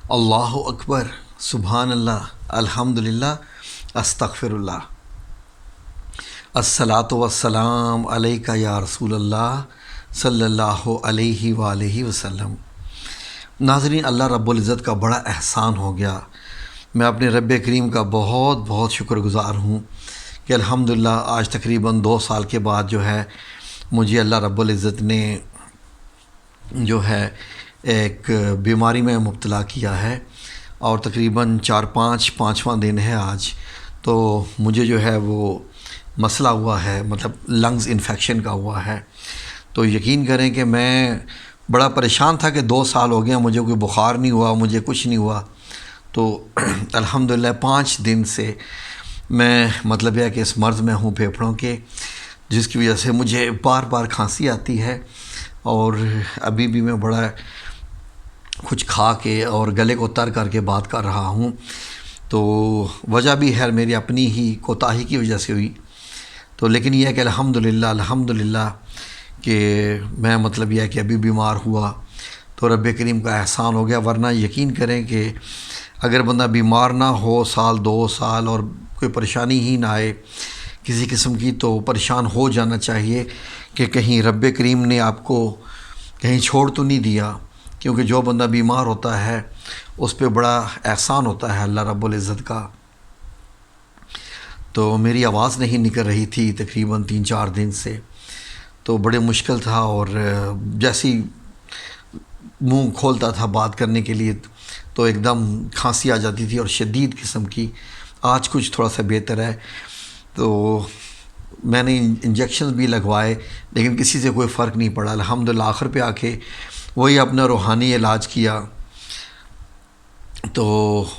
اللہ اکبر، سبحان اللہ، الحمدللہ، استغفر اللہ، الصلاۃ والسلام علیک یا رسول اللہ صلی اللہ علیہ وآلہ وسلم۔ ناظرین، اللہ رب العزت کا بڑا احسان ہو گیا۔ میں اپنے رب کریم کا بہت بہت شکر گزار ہوں کہ الحمدللہ آج تقریباً 2 سال کے بعد جو ہے مجھے اللہ رب العزت نے جو ہے ایک بیماری میں مبتلا کیا ہے، اور تقریباً پانچواں دن ہے آج۔ تو مجھے جو ہے وہ مسئلہ ہوا ہے، مطلب لنگز انفیکشن کا ہوا ہے۔ تو یقین کریں کہ میں بڑا پریشان تھا کہ 2 سال ہو گیا، مجھے کوئی بخار نہیں ہوا، مجھے کچھ نہیں ہوا۔ تو الحمدللہ 5 دن سے میں مطلب یہ ہے کہ اس مرض میں ہوں پھیپھڑوں کے، جس کی وجہ سے مجھے بار بار کھانسی آتی ہے، اور ابھی بھی میں بڑا کچھ کھا کے اور گلے کو تر کر کے بات کر رہا ہوں۔ تو وجہ بھی ہے میری اپنی ہی کوتاہی کی وجہ سے ہوئی۔ تو لیکن یہ ہے کہ الحمدللہ کہ میں مطلب یہ ہے کہ ابھی بیمار ہوا تو رب کریم کا احسان ہو گیا، ورنہ یقین کریں کہ اگر بندہ بیمار نہ ہو 2 سال اور کوئی پریشانی ہی نہ آئے کسی قسم کی، تو پریشان ہو جانا چاہیے کہ کہیں رب کریم نے آپ کو کہیں چھوڑ تو نہیں دیا، کیونکہ جو بندہ بیمار ہوتا ہے اس پہ بڑا احسان ہوتا ہے اللہ رب العزت کا۔ تو میری آواز نہیں نکل رہی تھی تقریباً 3-4 دن سے، تو بڑے مشکل تھا، اور جیسی منہ کھولتا تھا بات کرنے کے لیے تو ایک دم کھانسی آ جاتی تھی، اور شدید قسم کی۔ آج کچھ تھوڑا سا بہتر ہے۔ تو میں نے انجیکشنز بھی لگوائے لیکن کسی سے کوئی فرق نہیں پڑا۔ الحمدللہ آخر پہ آ کے وہی اپنا روحانی علاج کیا، تو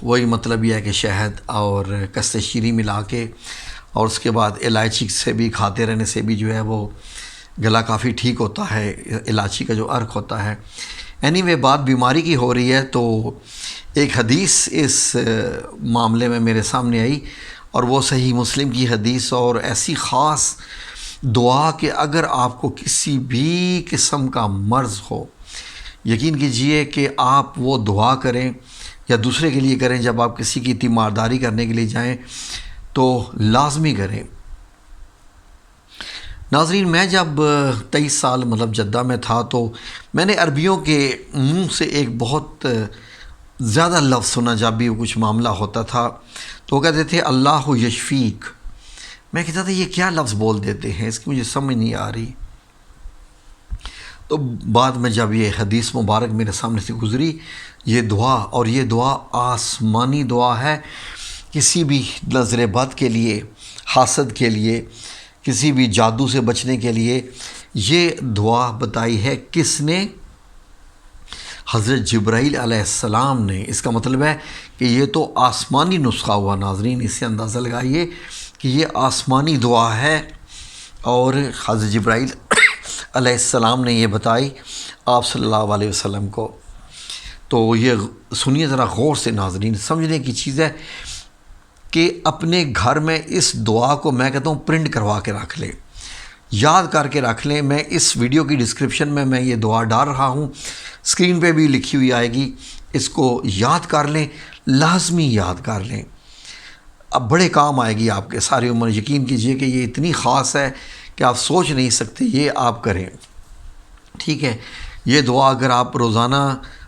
وہی مطلب یہ ہے کہ شہد اور قص شیریں ملا کے، اور اس کے بعد الائچی سے بھی کھاتے رہنے سے بھی جو ہے وہ گلا کافی ٹھیک ہوتا ہے، الائچی کا جو عرق ہوتا ہے۔ اینی بات بیماری کی ہو رہی ہے، تو ایک حدیث اس معاملے میں میرے سامنے آئی، اور وہ صحیح مسلم کی حدیث، اور ایسی خاص دعا کہ اگر آپ کو کسی بھی قسم کا مرض ہو، یقین کیجئے کہ آپ وہ دعا کریں یا دوسرے کے لیے کریں، جب آپ کسی کی تیمارداری کرنے کے لیے جائیں تو لازمی کریں۔ ناظرین، میں جب 23 سال مطلب جدہ میں تھا تو میں نے عربیوں کے منہ سے ایک بہت زیادہ لفظ سنا، جب بھی کچھ معاملہ ہوتا تھا تو وہ کہتے تھے اللہ یشفیک۔ میں کہتا تھا یہ کیا لفظ بول دیتے ہیں، اس کی مجھے سمجھ نہیں آ رہی۔ تو بعد میں جب یہ حدیث مبارک میرے سامنے سے گزری، یہ دعا، اور یہ دعا آسمانی دعا ہے، کسی بھی نظر بد کے لیے، حاسد کے لیے، کسی بھی جادو سے بچنے کے لیے یہ دعا بتائی ہے۔ کس نے؟ حضرت جبرائیل علیہ السلام نے۔ اس کا مطلب ہے کہ یہ تو آسمانی نسخہ ہوا۔ ناظرین، اس سے اندازہ لگائیے کہ یہ آسمانی دعا ہے، اور حضرت جبرائیل علیہ السلام نے یہ بتائی آپ صلی اللہ علیہ وسلم کو۔ تو یہ سنیے ذرا غور سے ناظرین، سمجھنے کی چیز ہے کہ اپنے گھر میں اس دعا کو میں کہتا ہوں پرنٹ کروا کے رکھ لیں، یاد کر کے رکھ لیں۔ میں اس ویڈیو کی ڈسکرپشن میں یہ دعا ڈال رہا ہوں، اسکرین پہ بھی لکھی ہوئی آئے گی، اس کو یاد کر لیں، لازمی یاد کر لیں، اب بڑے کام آئے گی آپ کے ساری عمر۔ یقین کیجئے کہ یہ اتنی خاص ہے کہ آپ سوچ نہیں سکتے، یہ آپ کریں، ٹھیک ہے؟ یہ دعا اگر آپ روزانہ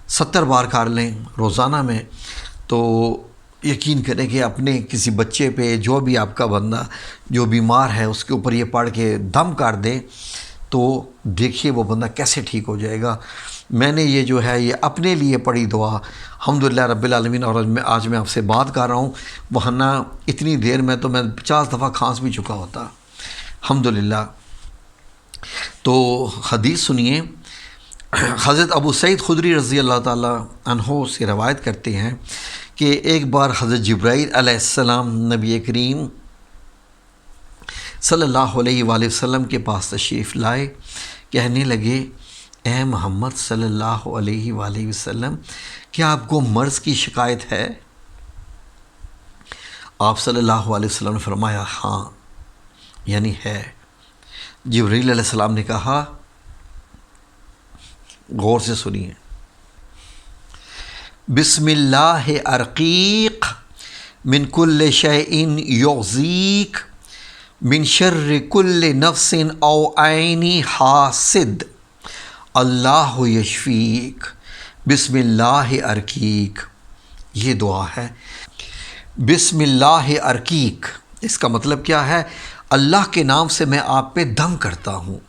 70 بار کر لیں روزانہ میں، تو یقین کریں کہ اپنے کسی بچے پہ، جو بھی آپ کا بندہ جو بیمار ہے اس کے اوپر یہ پڑھ کے دم کر دیں، تو دیکھیے وہ بندہ کیسے ٹھیک ہو جائے گا۔ میں نے یہ جو ہے یہ اپنے لیے پڑھی دعا الحمدللہ رب العالمین، اور آج میں آپ سے بات کر رہا ہوں، ورنہ اتنی دیر میں تو میں 50 دفعہ کھانس بھی چکا ہوتا الحمدللہ۔ تو حدیث سنیے، حضرت ابو سعید خدری رضی اللہ تعالیٰ عنہ سے روایت کرتے ہیں کہ ایک بار حضرت جبرائیل علیہ السلام نبی کریم صلی اللہ علیہ وآلہ وسلم کے پاس تشریف لائے، کہنے لگے اے محمد صلی اللہ علیہ وآلہ وسلم، کیا آپ کو مرض کی شکایت ہے؟ آپ صلی اللہ علیہ وسلم نے فرمایا ہاں، یعنی ہے۔ جبرائیل علیہ السلام نے کہا، غور سے سنیے، بسم اللہ ارقیق من کل شیء یعزیک من شر کل نفس او عین حاسد اللہ یشفیک بسم اللہ ارقیق۔ یہ دعا ہے بسم اللہ ارقیق، اس کا مطلب کیا ہے؟ اللہ کے نام سے میں آپ پہ دم کرتا ہوں۔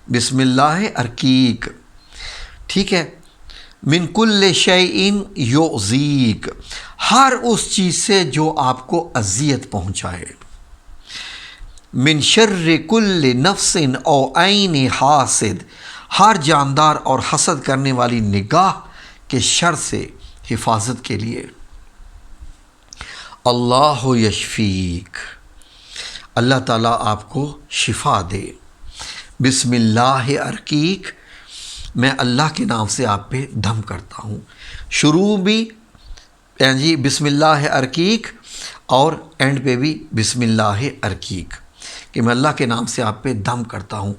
بسم اللہ ارقیق، ٹھیک ہے۔ من کل شیء یؤذیک، ہر اس چیز سے جو آپ کو اذیت پہنچائے۔ من شر کل نفس او عین حاسد، ہر جاندار اور حسد کرنے والی نگاہ کے شر سے حفاظت کے لیے۔ اللہ یشفیک، اللہ تعالیٰ آپ کو شفا دے۔ بسم اللہ ارقیق، میں اللہ کے نام سے آپ پہ دم کرتا ہوں۔ شروع بھی جی بسم اللہ ارقیق اور اینڈ پہ بھی بسم اللہ ارقیق، کہ میں اللہ کے نام سے آپ پہ دم کرتا ہوں۔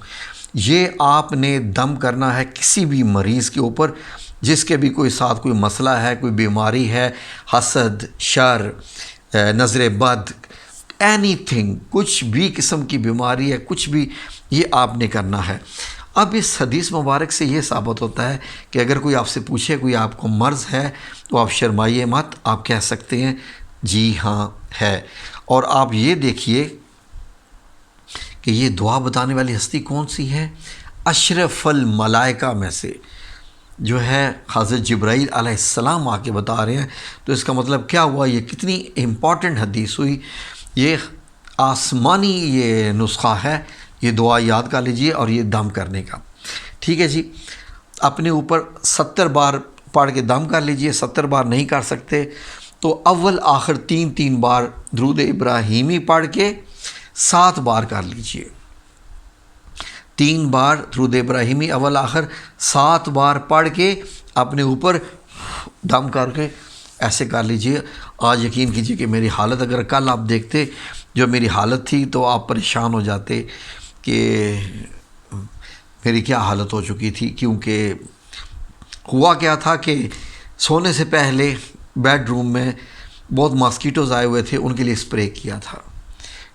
یہ آپ نے دم کرنا ہے کسی بھی مریض کے اوپر جس کے بھی کوئی ساتھ کوئی مسئلہ ہے، کوئی بیماری ہے، حسد، شر، نظر بد، اینی تھنگ، کچھ بھی قسم کی بیماری ہے، کچھ بھی، یہ آپ نے کرنا ہے۔ اب اس حدیث مبارک سے یہ ثابت ہوتا ہے کہ اگر کوئی آپ سے پوچھے کوئی آپ کو مرض ہے تو آپ شرمائیے مت، آپ کہہ سکتے ہیں جی ہاں ہے۔ اور آپ یہ دیکھیے کہ یہ دعا بتانے والی ہستی کون سی ہے؟ اشرف الملائکہ میں سے جو ہے حضرت جبرائیل علیہ السلام آ کے بتا رہے ہیں۔ تو اس کا مطلب کیا ہوا؟ یہ کتنی امپورٹنٹ حدیث ہوئی۔ یہ آسمانی یہ نسخہ ہے، یہ دعا یاد کر لیجئے اور یہ دم کرنے کا، ٹھیک ہے جی۔ اپنے اوپر 70 بار پڑھ کے دم کر لیجئے۔ 70 بار نہیں کر سکتے تو اول آخر 3 بار درود ابراہیمی پڑھ کے 7 بار کر لیجئے۔ 3 بار درود ابراہیمی اول آخر، 7 بار پڑھ کے اپنے اوپر دم کر کے ایسے کر لیجئے۔ آج یقین کیجئے کہ میری حالت اگر کل آپ دیکھتے جو میری حالت تھی تو آپ پریشان ہو جاتے کہ میری کیا حالت ہو چکی تھی، کیونکہ ہوا کیا تھا کہ سونے سے پہلے بیڈ روم میں بہت ماسکیٹوز آئے ہوئے تھے، ان کے لیے اسپرے کیا تھا،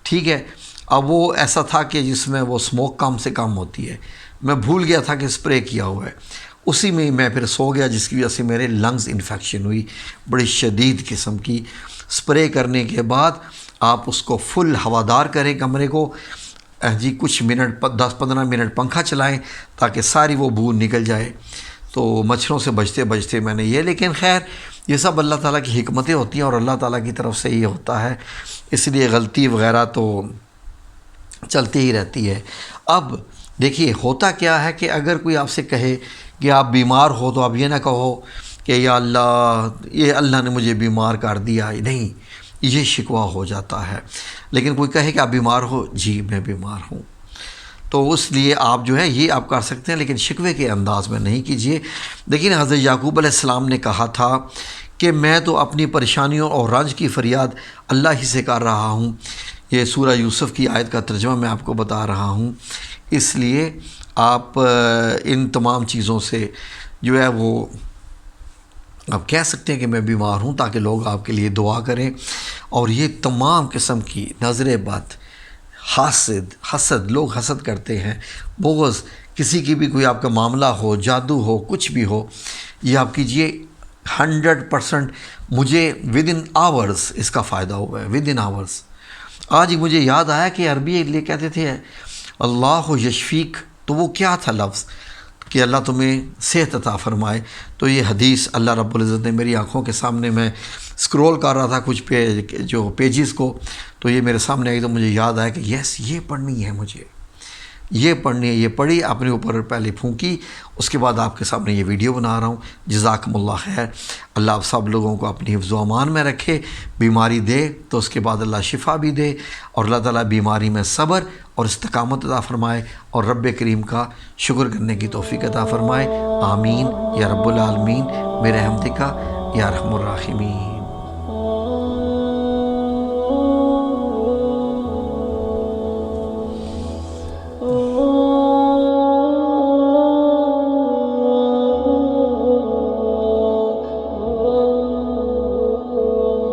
ٹھیک ہے۔ اب وہ ایسا تھا کہ جس میں وہ سموک کم سے کم ہوتی ہے، میں بھول گیا تھا کہ اسپرے کیا ہوا ہے، اسی میں میں پھر سو گیا، جس کی وجہ سے میرے لنگز انفیکشن ہوئی بڑی شدید قسم کی۔ اسپرے کرنے کے بعد آپ اس کو فل ہوادار کریں کمرے کو جی، کچھ منٹ 10-15 منٹ پنکھا چلائیں تاکہ ساری وہ بو نکل جائے۔ تو مچھروں سے بچتے بچتے میں نے یہ، لیکن خیر یہ سب اللہ تعالیٰ کی حکمتیں ہوتی ہیں اور اللہ تعالیٰ کی طرف سے یہ ہوتا ہے، اس لیے غلطی وغیرہ تو چلتی ہی رہتی ہے۔ اب دیکھیے ہوتا کیا ہے کہ اگر کوئی آپ سے کہے کہ آپ بیمار ہو تو آپ یہ نہ کہو کہ یا اللہ یہ اللہ نے مجھے بیمار کر دیا، نہیں، یہ شکوہ ہو جاتا ہے۔ لیکن کوئی کہے کہ آپ بیمار ہو، جی میں بیمار ہوں، تو اس لیے آپ جو ہے یہ آپ کر سکتے ہیں، لیکن شکوے کے انداز میں نہیں کیجیے۔ لیکن حضرت یعقوب علیہ السلام نے کہا تھا کہ میں تو اپنی پریشانیوں اور رنج کی فریاد اللہ ہی سے کر رہا ہوں۔ یہ سورہ یوسف کی آیت کا ترجمہ میں آپ کو بتا رہا ہوں، اس لیے آپ ان تمام چیزوں سے جو ہے وہ آپ کہہ سکتے ہیں کہ میں بیمار ہوں، تاکہ لوگ آپ کے لیے دعا کریں۔ اور یہ تمام قسم کی نظر بد، حسد، لوگ حسد کرتے ہیں، بغض، کسی کی بھی کوئی آپ کا معاملہ ہو، جادو ہو، کچھ بھی ہو، یہ آپ کیجئے 100%۔ مجھے ودن آورز اس کا فائدہ ہوا ہے، ودن آورز۔ آج ہی مجھے یاد آیا کہ عربی لیے کہتے تھے اللہ یشفیک، تو وہ کیا تھا لفظ کہ اللہ تمہیں صحت عطا فرمائے۔ تو یہ حدیث اللہ رب العزت نے میری آنکھوں کے سامنے، میں سکرول کر رہا تھا کچھ پیجز کو، تو یہ میرے سامنے آئی تو مجھے یاد آیا کہ یس یہ پڑھنی ہے، مجھے یہ پڑھنی ہے۔ یہ پڑھی، اپنے اوپر پہلے پھونکی، اس کے بعد آپ کے سامنے یہ ویڈیو بنا رہا ہوں۔ جزاکم اللہ خیر۔ اللہ آپ سب لوگوں کو اپنی حفظ و امان میں رکھے، بیماری دے تو اس کے بعد اللہ شفا بھی دے، اور اللہ تعالیٰ بیماری میں صبر اور استقامت عطا فرمائے، اور رب کریم کا شکر کرنے کی توفیق عطا فرمائے۔ آمین یا رب العالمین برحمتک یا ارحم الراحمین۔